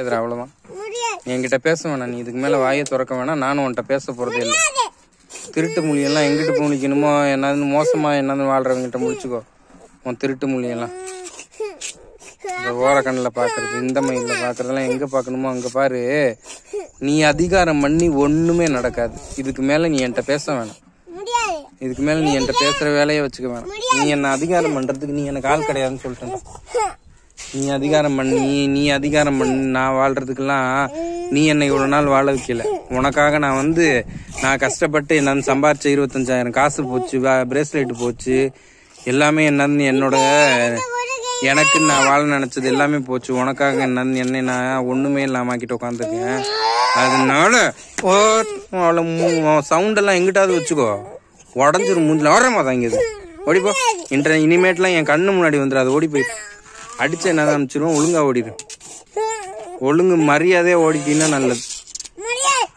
அவ்வளவுதான். என்கிட்ட பேச வேணாம், நீ இதுக்கு மேல வாயை திறக்க வேணாம். நானும் உன்கிட்ட பேச போறதே இல்லை. திருட்டு மொழியெல்லாம் எங்கிட்ட முழிக்கணுமோ, என்னது மோசமா என்னது வாழ்றவங்கிட்ட முழிச்சுக்கோ. உன் திருட்டு மொழியெல்லாம் இந்த ஓரக்கண்ணில் பாக்குறது, இந்த மயில பாக்குறதெல்லாம் எங்க பாக்கணுமோ அங்க பாரு. நீ அதிகாரம் பண்ணி ஒண்ணுமே நடக்காது. இதுக்கு மேல நீ என்கிட்ட பேச வேணாம். இதுக்கு மேல நீ என்கிட்ட பேசுற வேலையை வச்சுக்க வேணாம். நீ என்ன அதிகாரம் பண்றதுக்கு நீ எனக்கு ஆள் கிடையாதுன்னு சொல்லிட்டேன். நீ அதிகாரம் பண்ணி நான் வாழ்றதுக்கெல்லாம் நீ என்னை இவ்வளவு நாள் வாழ வைக்கல. உனக்காக நான் கஷ்டப்பட்டு என்னன்னு சம்பாரிச்ச 25,000 காசு போச்சு, பிரேஸ்லெட் போச்சு, எல்லாமே என்னன்னு என்னோட எனக்கு நான் வாழ நினைச்சது எல்லாமே போச்சு. உனக்காக என்னை நான் ஒண்ணுமே இல்லாம ஆக்கிட்டு உட்காந்துருக்கேன். அதனால சவுண்ட் எல்லாம் எங்கிட்டாவது வச்சுக்கோ, உடஞ்சிரும் மூஞ்சில. வரமா தாங்கிது ஓடிப்போ. இனிமேட்லாம் என் கண்ணு முன்னாடி வந்துடாது, ஓடி போய் அடிச்சு என்ன அனுப்பிச்சிருவோம். ஒழுங்கா ஓடிடும். ஒழுங்கு மரியாதையா ஓடிட்டீங்கன்னா நல்லது.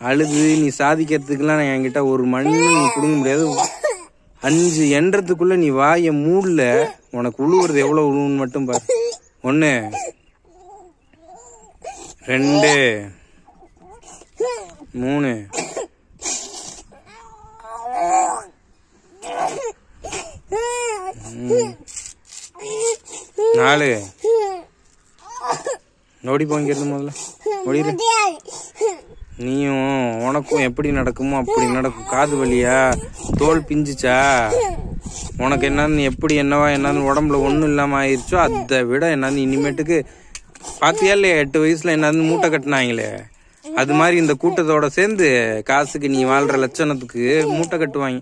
அழுது நீ சாதிக்கிறதுக்குலாம் என்கிட்ட ஒரு மணி நீ கொடுக்க முடியாது. 5 எண்றதுக்குள்ள நீ வாய மூடல, உனக்கு உழுவுறது எவ்வளவு உழுவுன்னு மட்டும் பாரு. 1 2 3 4 ஓடி போங்கிறது முதல்ல ஓடிடு. நீயும் உனக்கும் எப்படி நடக்குமோ அப்படி நடக்கும். காது வலியா, தோல் பிஞ்சிச்சா, உனக்கு என்னன்னு என்னன்னு உடம்புல ஒண்ணும் இல்லாம ஆயிடுச்சோ அதை விட என்னன்னு இனிமேட்டுக்கு பாத்தியா இல்லையா 8 வயசுல என்னன்னு மூட்டை கட்டினாங்களே, அது மாதிரி இந்த கூட்டத்தோட சேர்ந்து காசுக்கு நீ வாழ்ற லட்சணத்துக்கு மூட்டை கட்டுவாங்க.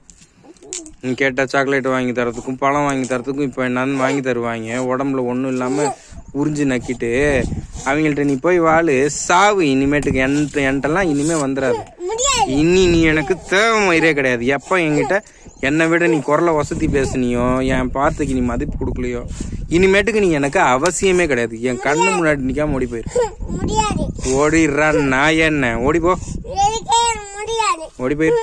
நீ கேட்ட சாக்லேட் வாங்கி தரத்துக்கும் பழம் வாங்கி தரத்துக்கும் இப்ப என்னன்னு வாங்கி தருவாங்க. உடம்புல ஒண்ணும் இல்லாம உறிஞ்சு நக்கிட்டு அவங்கள்ட்ட நீ போய் வாழு, சாவு. இனிமேட்டுக்கு என்கிட்டலாம் இனிமே வந்துடாது. இனி நீ எனக்கு தேவை மயிரே கிடையாது. எப்ப என்கிட்ட என்னை விட நீ குரலை வசதி பேசுனியோ, என் பார்த்துக்கு நீ மதிப்பு கொடுக்கலையோ, இனிமேட்டுக்கு நீ எனக்கு அவசியமே கிடையாது. என் கண்ணு முன்னாடி நிக்காம ஓடி போயிரு. ஓடிடுறான் நான் என்ன, ஓடி போ, ஓடி போயிரு.